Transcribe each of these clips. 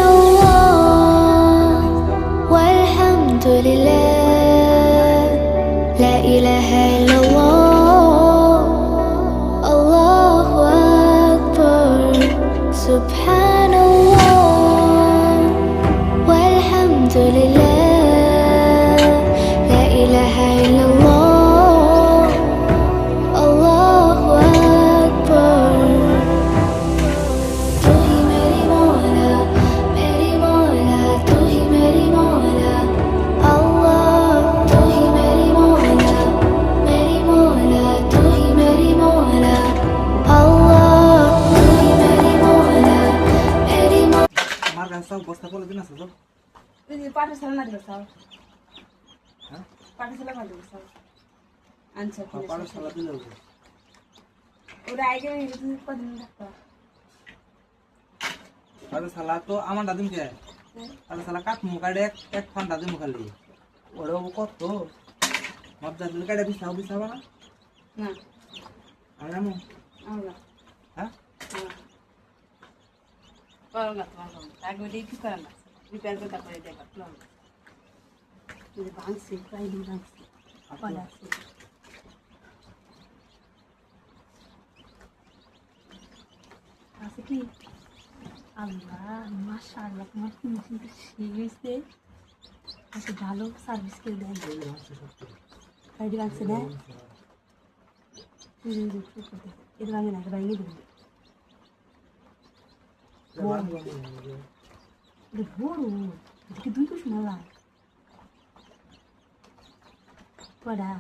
Subhanallah walhamdulillah la ilaha illallah Allahu akbar Subhanallah walhamdulillah la ilaha illallah Allahu akbar Tu hi meri Mola tu hi meri Mola Allah tu hi meri Mola tu hi meri Mola Allah tu hi meri Mola আমার গাছ সব বস্তা করে দিন আছে সব এই যে পাঠশালা না দিল সব হ্যাঁ পাঠশালা না দিল সব আনসার পাঠশালা দিলে হবে ওরা আগে কদিন রাখতো পাঠশালা তো আমার দাদিম কে পাঠশালা কাট মুখাড়ে এক ফান দাদিম মুখালি ওরা কত মজ্জা দিলে কাটে বিছাবা না না আমি জানো আমরা হ্যাঁ করো না তোমার আগে ওটা কি করা না রিপেয়ার করে তারপরে দেখো ভাঙছে প্রায় ভাঙছে কলা আছে আছে কি আল্লাহ মাশাআল্লাহ তোমার ফিনিশিংটা সেই হয়েছে আচ্ছা ভালো সার্ভিস করে দেন গাড়ি ভাঙছে না এটা ভাঙে না এটা ভাঙিয়ে দেবেন বড় এদিকে দুই কুসুম আল্লাহ পড়া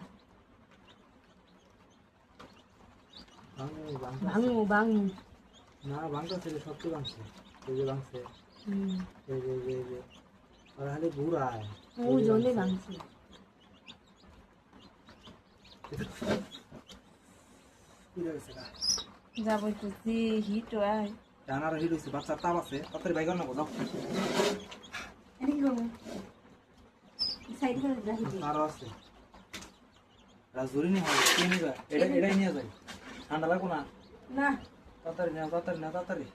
ভাঙু ভাঙু না ভাঙতে ছিল সত্যি ভাঙছে এই যে ভাঙছে এই যে আর খালি ঘুরায় ও জলে ভাঙছে যাবো তো যে হিট হয় জানার হিট হয়েছে বাচ্চার তাপ আছে তাড়াতাড়ি বাইক না দাও সাইড করে রাখি আরো আছে রাজুরি নি হয় কি নিবা এটাই নিয়ে যায় ঠান্ডা লাগবো না না তাড়াতাড়ি নাও তাড়াতাড়ি